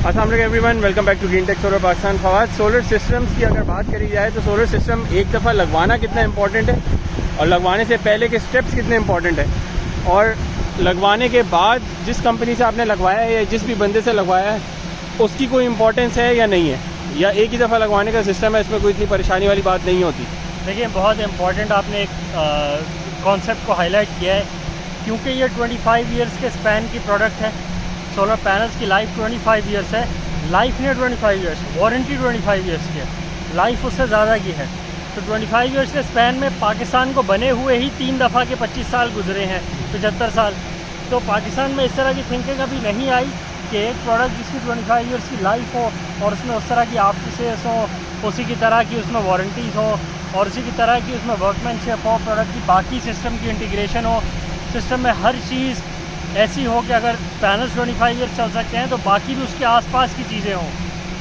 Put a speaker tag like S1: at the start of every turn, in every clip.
S1: अस्सलाम वालेकुम everyone, welcome back to green tech solar Pakistan. Fawad, solar systems की अगर बात करी जाए तो सोलर सिस्टम एक दफ़ा लगवाना कितना इंपॉर्टेंट है और लगवाने से पहले के स्टेप्स कितने इंपॉर्टेंट है, और लगवाने के बाद जिस कंपनी से आपने लगवाया है या जिस भी बंदे से लगवाया है उसकी कोई इंपॉर्टेंस है या नहीं है, या एक ही दफ़ा लगवाने का सिस्टम है, इसमें कोई इतनी परेशानी वाली बात नहीं होती।
S2: देखिए, बहुत इंपॉर्टेंट आपने एक कॉन्सेप्ट को हाईलाइट किया है, क्योंकि ये 25 ईयर्स के स्पैन की प्रोडक्ट है। सोलर पैनल्स की लाइफ 25 ईयर्स है, लाइफ नहीं 25 ईयर्स, वारंटी 25 ईयर्स की है, लाइफ उससे ज़्यादा की है। तो 25 ईयर्स के स्पैन में पाकिस्तान को बने हुए ही 3 दफ़ा के 25 साल गुजरे हैं, 75 साल। तो पाकिस्तान में इस तरह की थिंकिंग अभी नहीं आई कि एक प्रोडक्ट जिसकी 25 ईयर्स की लाइफ हो और उसमें उस तरह की आफ्टर सेल्स हो, उसी की तरह की उसमें वारंटीज़ हो और उसी की तरह की उसमें वर्कमैनशिप हो, प्रोडक्ट की बाकी सिस्टम की इंटीग्रेशन हो, सिस्टम में हर चीज़ ऐसी हो कि अगर पैनल्स 25 ईयर्स चल सकते हैं तो बाकी भी उसके आसपास की चीज़ें हों।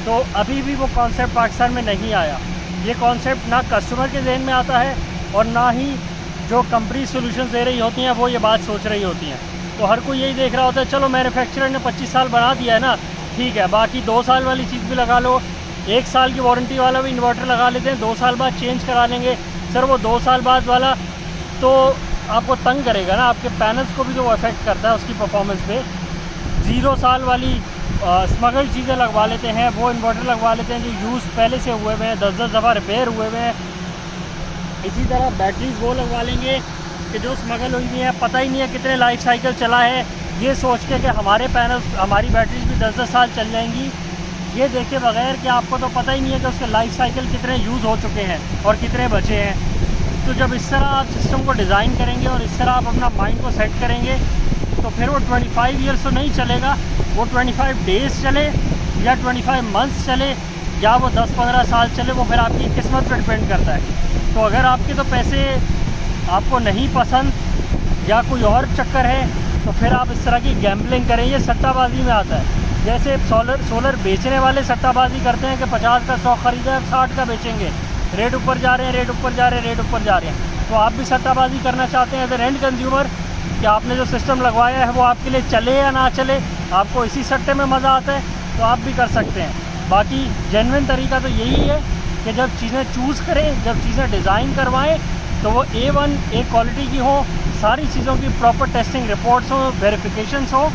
S2: तो अभी भी वो कॉन्सेप्ट पाकिस्तान में नहीं आया। ये कॉन्सेप्ट ना कस्टमर के जहन में आता है और ना ही जो कंपनी सोल्यूशन दे रही होती हैं वो ये बात सोच रही होती हैं। तो हर कोई यही देख रहा होता है, चलो मैन्युफैक्चरर ने 25 साल बना दिया है ना, ठीक है, बाकी 2 साल वाली चीज़ भी लगा लो, 1 साल की वारंटी वाला भी इन्वर्टर लगा लेते हैं, 2 साल बाद चेंज करा लेंगे। सर वो 2 साल बाद वाला तो आपको तंग करेगा ना, आपके पैनल्स को भी जो अफेक्ट करता है उसकी परफॉर्मेंस पे। 0 साल वाली स्मगल चीज़ें लगवा लेते हैं, वो इन्वर्टर लगवा लेते हैं जो यूज़ पहले से हुए हुए हैं, 10-10 दफ़ा रिपेयर हुए हुए हैं। इसी तरह बैटरीज वो लगवा लेंगे कि जो स्मगल हुई हुई है, पता ही नहीं है कितने लाइफ साइकिल चला है, ये सोच के कि हमारे पैनल्स हमारी बैटरीज भी 10-10 साल चल जाएंगी, ये देखे बगैर कि आपको तो पता ही नहीं है कि उसके लाइफ साइकिल कितने यूज़ हो चुके हैं और कितने बचे हैं। तो जब इस तरह आप सिस्टम को डिज़ाइन करेंगे और इस तरह आप अपना माइंड को सेट करेंगे तो फिर वो 25 ईयर्स तो नहीं चलेगा, वो 25 डेज़ चले या 25 मंथ्स चले या वो 10-15 साल चले, वो फिर आपकी किस्मत पर डिपेंड करता है। तो अगर आपके तो पैसे आपको नहीं पसंद या कोई और चक्कर है तो फिर आप इस तरह की गैम्बलिंग करें, ये सट्टाबाजी में आता है। जैसे सोलर बेचने वाले सट्टाबाजी करते हैं कि 50 का स्टॉक खरीदा, 60 का बेचेंगे, रेट ऊपर जा रहे हैं, रेट ऊपर जा रहे हैं, रेट ऊपर जा रहे हैं। तो आप भी सट्टाबाजी करना चाहते हैं एज एन एंड कंज्यूमर कि आपने जो सिस्टम लगवाया है वो आपके लिए चले या ना चले, आपको इसी सट्टे में मज़ा आता है तो आप भी कर सकते हैं। बाकी जेन्युइन तरीका तो यही है कि जब चीज़ें चूज़ करें, जब चीज़ें डिज़ाइन करवाएं तो वो A1 एक क्वालिटी की हो, सारी चीज़ों की प्रॉपर टेस्टिंग रिपोर्ट्स हो, वेरिफिकेशंस हो,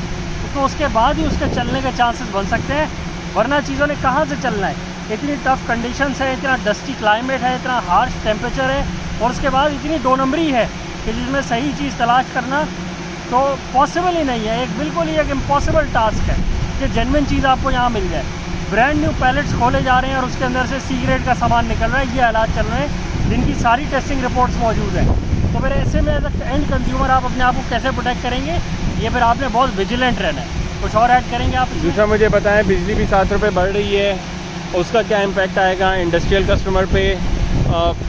S2: तो उसके बाद ही उसके चलने के चांसेस बन सकते हैं। वरना चीज़ों ने कहाँ से चलना है, इतनी टफ़ कंडीशंस है, इतना डस्टी क्लाइमेट है, इतना हार्श टेम्परेचर है और उसके बाद इतनी 2 नंबरी है कि जिसमें सही चीज़ तलाश करना तो पॉसिबल ही नहीं है। एक बिल्कुल ही एक इम्पॉसिबल टास्क है कि जेन्युइन चीज़ आपको यहाँ मिल जाए। ब्रांड न्यू पैलेट्स खोले जा रहे हैं और उसके अंदर से सी ग्रेड का सामान निकल रहा है, ये हालात चल रहे हैं जिनकी सारी टेस्टिंग रिपोर्ट्स मौजूद हैं। तो फिर ऐसे में एज एंड कंज्यूमर आप अपने आप को कैसे प्रोटेक्ट करेंगे, ये फिर आपने बहुत विजिलेंट रहना है। कुछ और ऐड करेंगे आप?
S1: दूसरा मुझे बताएं, बिजली भी 7 रुपये बढ़ रही है, उसका क्या इम्पैक्ट आएगा इंडस्ट्रियल कस्टमर पे?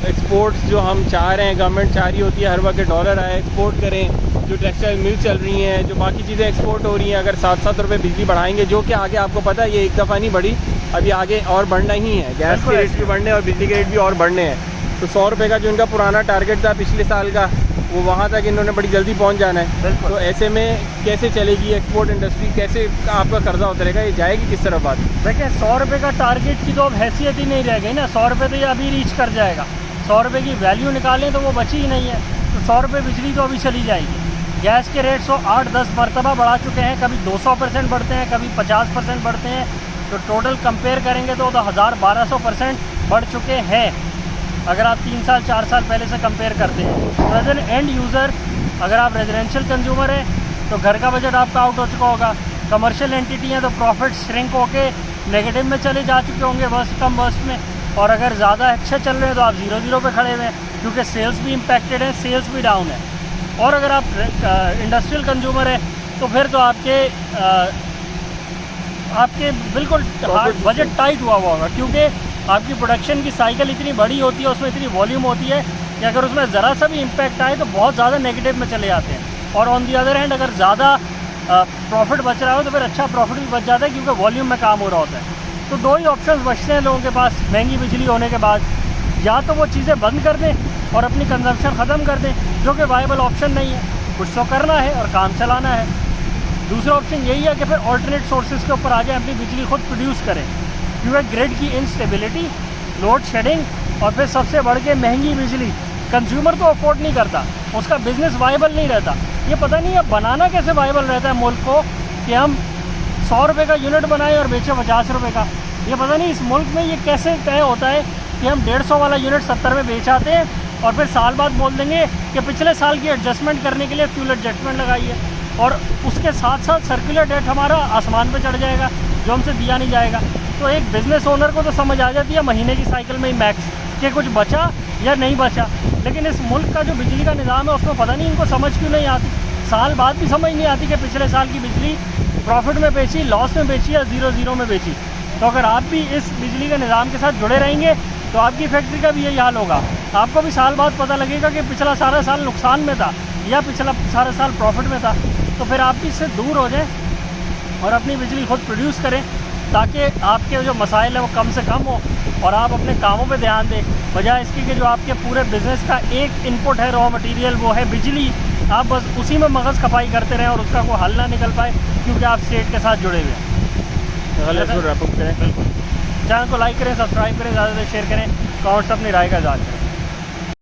S1: एक्सपोर्ट्स जो हम चाह रहे हैं, गवर्नमेंट चाह रही होती है हर वक्त डॉलर आए, एक्सपोर्ट करें, जो टेक्सटाइल मिल चल रही हैं, जो बाकी चीज़ें एक्सपोर्ट हो रही हैं, अगर 7-7 रुपये बिजली बढ़ाएंगे, जो कि आगे आपको पता है ये एक दफ़ा नहीं बढ़ी, अभी आगे और बढ़ना ही है, गैस के रेट भी बढ़ने और बिजली के रेट भी और बढ़ने हैं। तो 100 रुपये का जो इनका पुराना टारगेट था पिछले साल का, वो वहाँ तक इन्होंने बड़ी जल्दी पहुँच जाना है। तो ऐसे में कैसे चलेगी एक्सपोर्ट इंडस्ट्री, कैसे आपका कर्जा उतरेगा, ये जाएगी किस तरफ बात?
S2: देखिए, 100 रुपये का टारगेट की तो अब हैसियत ही नहीं रह गई ना। 100 रुपये तो ये अभी रीच कर जाएगा, 100 रुपये की वैल्यू निकालें तो वो बची ही नहीं है। तो 100 रुपये बिजली तो अभी चली जाएगी। गैस के रेट 108-10 मरतबा बढ़ा चुके हैं, कभी 200% बढ़ते हैं, कभी 50% बढ़ते हैं। तो टोटल कंपेयर करेंगे तो 1000-1200% बढ़ चुके हैं अगर आप 3 साल 4 साल पहले से कंपेयर करते हैं। तो एज एन एंड यूज़र, अगर आप रेजिडेंशियल कंज्यूमर हैं तो घर का बजट आपका आउट हो चुका होगा। कमर्शियल एंटिटी हैं तो प्रॉफिट श्रिंक होके नेगेटिव में चले जा चुके होंगे वर्स्ट कम वर्स्ट में, और अगर ज़्यादा अच्छे चल रहे हैं तो आप 0-0 पे खड़े हुए हैं क्योंकि सेल्स भी इम्पैक्टेड हैं, सेल्स भी डाउन है। और अगर आप इंडस्ट्रियल कंज्यूमर हैं तो फिर तो आपके बिल्कुल बजट टाइट हुआ होगा, क्योंकि आपकी प्रोडक्शन की साइकिल इतनी बड़ी होती है, उसमें इतनी वॉल्यूम होती है कि अगर उसमें ज़रा सा भी इम्पैक्ट आए तो बहुत ज़्यादा नेगेटिव में चले जाते हैं। और ऑन दी अदर हैंड अगर ज़्यादा प्रॉफिट बच रहा हो तो फिर अच्छा प्रॉफिट भी बच जाता है क्योंकि वॉल्यूम में काम हो रहा होता है। तो 2 ही ऑप्शन बचते हैं लोगों के पास महंगी बिजली होने के बाद, या तो वो चीज़ें बंद कर दें और अपनी कंजम्पशन ख़त्म कर दें, जो कि वायबल ऑप्शन नहीं है। कुछ तो करना है और काम चलाना है। दूसरा ऑप्शन यही है कि फिर ऑल्टरनेट सोर्सेज के ऊपर आ जाए, अपनी बिजली खुद प्रोड्यूस करें, क्योंकि ग्रिड की इंस्टेबिलिटी, लोड शेडिंग और फिर सबसे बढ़ के महंगी बिजली कंज्यूमर तो अफोर्ड नहीं करता, उसका बिज़नेस वाइबल नहीं रहता। ये पता नहीं है बनाना कैसे वाइबल रहता है मुल्क को कि हम 100 रुपये का यूनिट बनाएं और बेचें 50 रुपये का। ये पता नहीं इस मुल्क में ये कैसे तय होता है कि हम 150 वाला यूनिट 70 में बेच आते हैं और फिर साल बाद बोल देंगे कि पिछले साल की एडजस्टमेंट करने के लिए फ्यूल एडजस्टमेंट लगाई है, और उसके साथ साथ सर्कुलर डेट हमारा आसमान पे चढ़ जाएगा जो हमसे दिया नहीं जाएगा। तो एक बिज़नेस ओनर को तो समझ आ जाती है महीने की साइकिल में ही मैक्स कि कुछ बचा या नहीं बचा, लेकिन इस मुल्क का जो बिजली का निज़ाम है उसमें पता नहीं इनको समझ क्यों नहीं आती। साल बाद भी समझ नहीं आती कि पिछले साल की बिजली प्रॉफिट में बेची, लॉस में बेची या 0-0 में बेची। तो अगर आप भी इस बिजली के निज़ाम के साथ जुड़े रहेंगे तो आपकी फैक्ट्री का भी यही हाल होगा। आपको भी साल बाद पता लगेगा कि पिछला सारा साल नुकसान में था या पिछला सारा साल प्रॉफिट में था। तो फिर आप भी इससे दूर हो जाएं और अपनी बिजली खुद प्रोड्यूस करें, ताकि आपके जो मसाइल हैं वो कम से कम हो और आप अपने कामों पे ध्यान दें, बजाय इसकी कि जो आपके पूरे बिज़नेस का एक इनपुट है रॉ मटेरियल वो है बिजली, आप बस उसी में मगज़ खपाई करते रहें और उसका कोई हल ना निकल पाए क्योंकि आप स्टेट के साथ जुड़े हुए हैं।
S1: रैप अप करें।
S2: बिल्कुल, चैनल को लाइक करें, सब्सक्राइब करें, ज़्यादा से शेयर करें, कमेंट्स अपनी राय का इज़हार करें।